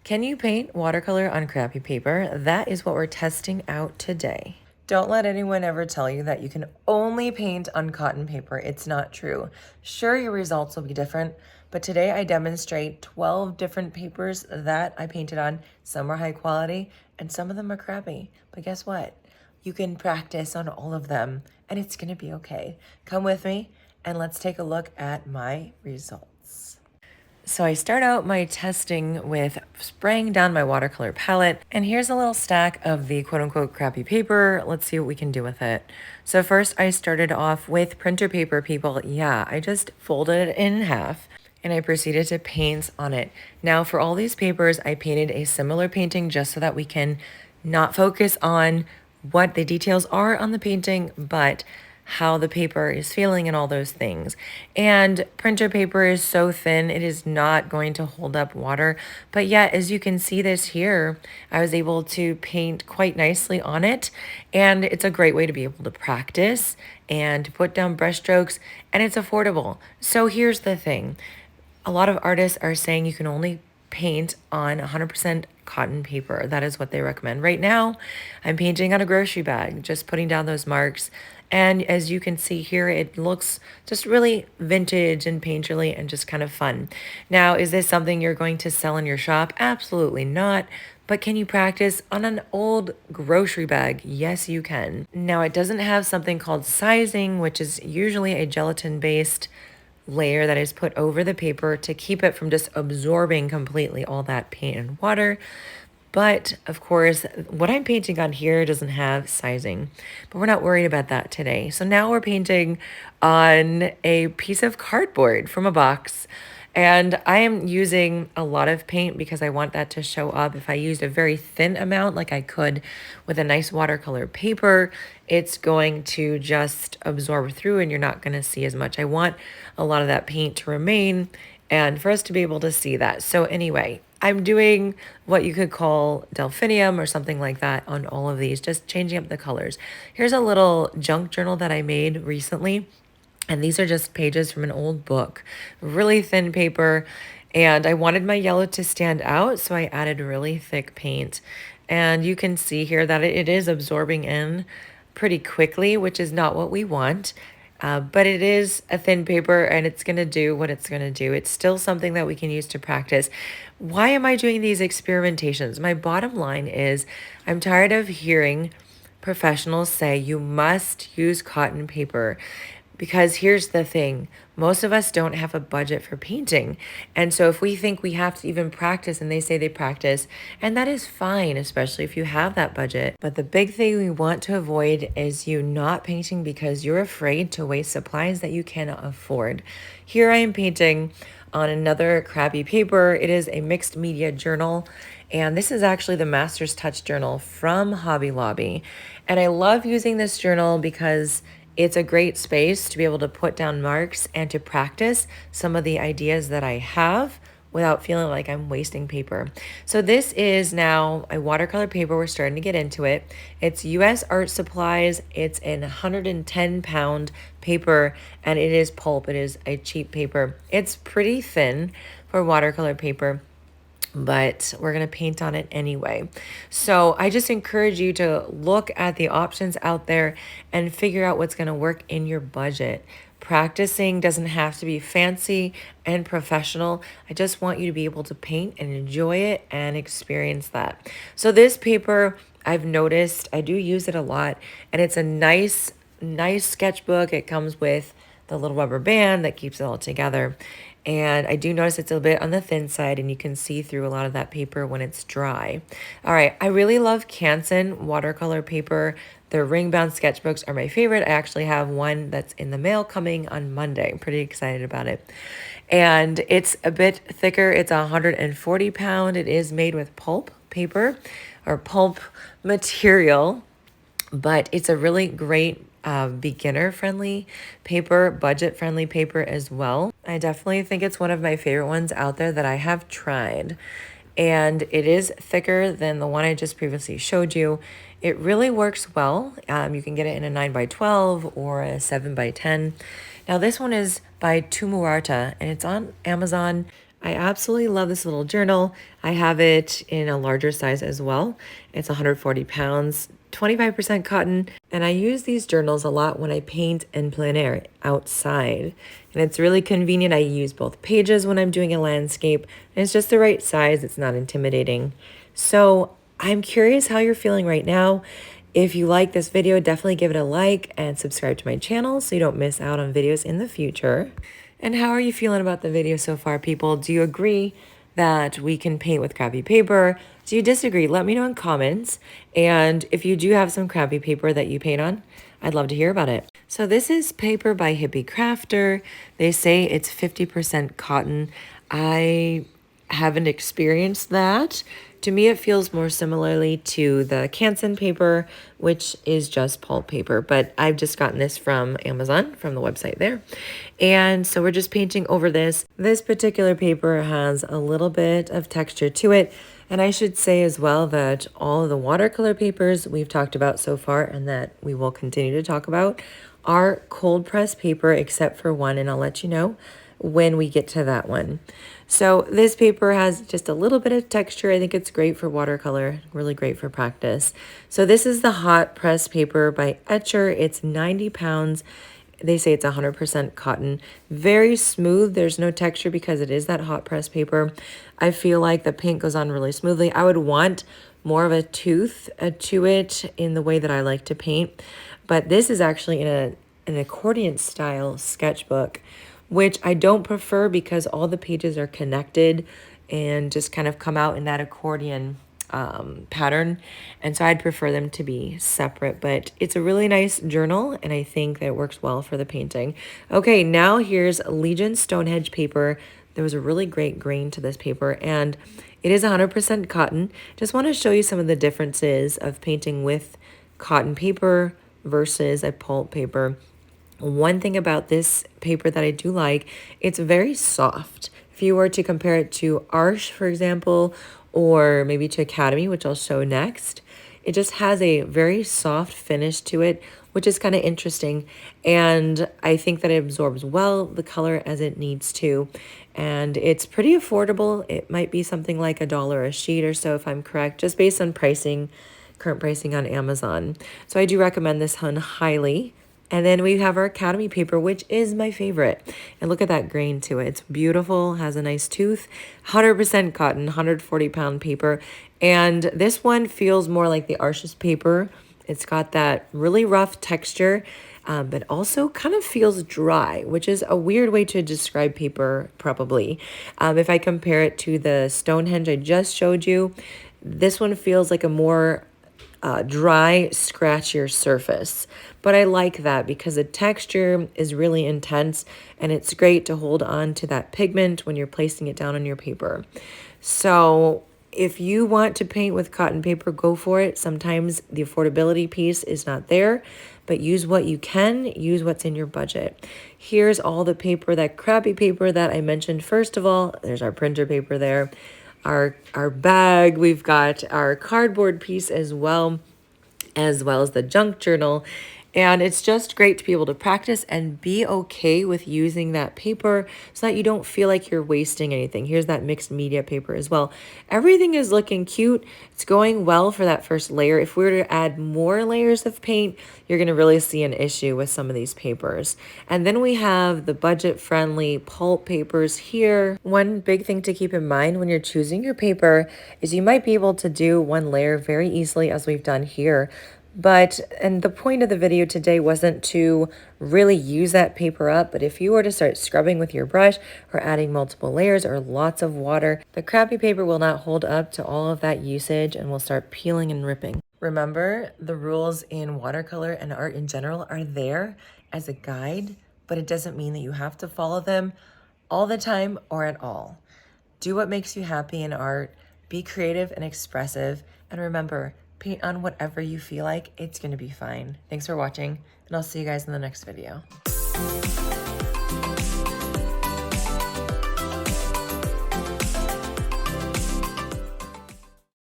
Can you paint watercolor on crappy paper? That is what we're testing out today. Don't let anyone ever tell you that you can only paint on cotton paper. It's not true. Sure, your results will be different, but today I demonstrate 12 different papers that I painted on. Some are high quality and some of them are crappy. But guess what? You can practice on all of them and it's gonna be okay. Come with me and let's take a look at my results. So I start out my testing with spraying down my watercolor palette, and here's a little stack of the quote-unquote crappy paper. Let's see what we can do with it. So first I started off with printer paper, people. Yeah, I just folded it in half and I proceeded to paint on it. Now for all these papers, I painted a similar painting just so that we can not focus on what the details are on the painting, but how the paper is feeling and all those things. And printer paper is so thin, it is not going to hold up water. But yet, as you can see this here, I was able to paint quite nicely on it. And it's a great way to be able to practice and to put down brush strokes, and it's affordable. So here's the thing. A lot of artists are saying you can only paint on 100% cotton paper. That is what they recommend. Right now, I'm painting on a grocery bag, just putting down those marks. And as you can see here, it looks just really vintage and painterly and just kind of fun. Now, is this something you're going to sell in your shop? Absolutely not. But can you practice on an old grocery bag? Yes, you can. Now, it doesn't have something called sizing, which is usually a gelatin-based layer that is put over the paper to keep it from just absorbing completely all that paint and water. But of course, what I'm painting on here doesn't have sizing, but we're not worried about that today. So now we're painting on a piece of cardboard from a box. And I am using a lot of paint because I want that to show up. If I used a very thin amount like I could with a nice watercolor paper, it's going to just absorb through and you're not going to see as much. I want a lot of that paint to remain and for us to be able to see that. So anyway, I'm doing what you could call delphinium or something like that on all of these, just changing up the colors. Here's a little junk journal that I made recently. And these are just pages from an old book, really thin paper. And I wanted my yellow to stand out, so I added really thick paint. And you can see here that it is absorbing in pretty quickly, which is not what we want. But it is a thin paper and it's going to do what it's going to do. It's still something that we can use to practice. Why am I doing these experimentations? My bottom line is I'm tired of hearing professionals say you must use cotton paper. Because here's the thing, most of us don't have a budget for painting. And so if we think we have to even practice and they say they practice, and that is fine, especially if you have that budget. But the big thing we want to avoid is you not painting because you're afraid to waste supplies that you cannot afford. Here I am painting on another crappy paper. It is a mixed media journal. And this is actually the Master's Touch journal from Hobby Lobby. And I love using this journal because it's a great space to be able to put down marks and to practice some of the ideas that I have without feeling like I'm wasting paper. So this is now a watercolor paper. We're starting to get into it. It's US Art Supplies. It's an 110-pound paper and it is pulp. It is a cheap paper. It's pretty thin for watercolor paper, but we're going to paint on it anyway. So I just encourage you to look at the options out there and figure out what's going to work in your budget. Practicing doesn't have to be fancy and professional. I just want you to be able to paint and enjoy it and experience that. So this paper, I've noticed, I do use it a lot, and it's a nice sketchbook. It comes with the little rubber band that keeps it all together. And I do notice it's a bit on the thin side and you can see through a lot of that paper when it's dry. All right, I really love Canson watercolor paper. The ring-bound sketchbooks are my favorite. I actually have one that's in the mail coming on Monday. I'm pretty excited about it. And it's a bit thicker. It's 140 pound. It is made with pulp paper or pulp material, but it's a really great beginner-friendly paper, budget-friendly paper as well. I definitely think it's one of my favorite ones out there that I have tried. And it is thicker than the one I just previously showed you. It really works well. You can get it in a 9x12 or a 7x10. Now this one is by Tumuarta and it's on Amazon. I absolutely love this little journal. I have it in a larger size as well. It's 140 pounds, 25% cotton, and I use these journals a lot when I paint in plein air outside. And it's really convenient. I use both pages when I'm doing a landscape, and it's just the right size. It's not intimidating. So I'm curious how you're feeling right now. If you like this video, definitely give it a like and subscribe to my channel so you don't miss out on videos in the future. And how are you feeling about the video so far, people? Do you agree that we can paint with crappy paper? Do you disagree? Let me know in comments. And if you do have some crappy paper that you paint on, I'd love to hear about it. So this is paper by Hippie Crafter. They say it's 50% cotton. I haven't experienced that. To me, it feels more similarly to the Canson paper, which is just pulp paper, but I've just gotten this from Amazon, from the website there. And so we're just painting over this. This particular paper has a little bit of texture to it. And I should say as well that all of the watercolor papers we've talked about so far and that we will continue to talk about are cold press paper, except for one, and I'll let you know when we get to that one. So this paper has just a little bit of texture. I think it's great for watercolor, really great for practice. So this is the hot press paper by Etcher. It's 90 pounds. They say it's 100% cotton. Very smooth. There's no texture because it is that hot press paper. I feel like the paint goes on really smoothly. I would want more of a tooth to it in the way that I like to paint. But this is actually in an accordion style sketchbook, which I don't prefer because all the pages are connected and just kind of come out in that accordion pattern. And so I'd prefer them to be separate, but it's a really nice journal and I think that it works well for the painting. Okay, now here's Legion Stonehenge paper. There was a really great grain to this paper and it is 100% cotton. Just want to show you some of the differences of painting with cotton paper versus a pulp paper. One thing about this paper that I do like, it's very soft. If you were to compare it to Arches, for example, or maybe to Academy, which I'll show next, it just has a very soft finish to it, which is kind of interesting. And I think that it absorbs well the color as it needs to. And it's pretty affordable. It might be something like $1 a sheet or so, if I'm correct, just based on pricing, current pricing on Amazon. So I do recommend this one highly. And then we have our Academy paper, which is my favorite. And look at that grain to it. It's beautiful, has a nice tooth, 100% cotton, 140-pound paper. And this one feels more like the Arches paper. It's got that really rough texture, but also kind of feels dry, which is a weird way to describe paper probably. If I compare it to the Stonehenge I just showed you, this one feels like a more dry, scratchier surface. But I like that because the texture is really intense and it's great to hold on to that pigment when you're placing it down on your paper. So if you want to paint with cotton paper, go for it. Sometimes the affordability piece is not there, but use what you can, use what's in your budget. Here's all the paper, that crappy paper that I mentioned. First of all, there's our printer paper there. Our bag, we've got our cardboard piece as well as the junk journal. And it's just great to be able to practice and be okay with using that paper so that you don't feel like you're wasting anything. Here's that mixed media paper as well. Everything is looking cute. It's going well for that first layer. If we were to add more layers of paint, you're going to really see an issue with some of these papers. And then we have the budget-friendly pulp papers here. One big thing to keep in mind when you're choosing your paper is you might be able to do one layer very easily, as we've done here. And the point of the video today wasn't to really use that paper up, but if you were to start scrubbing with your brush or adding multiple layers or lots of water, the crappy paper will not hold up to all of that usage and will start peeling and ripping. Remember, the rules in watercolor and art in general are there as a guide, but it doesn't mean that you have to follow them all the time or at all. Do what makes you happy in art, be creative and expressive, and remember, paint on whatever you feel like. It's going to be fine. Thanks for watching, and I'll see you guys in the next video.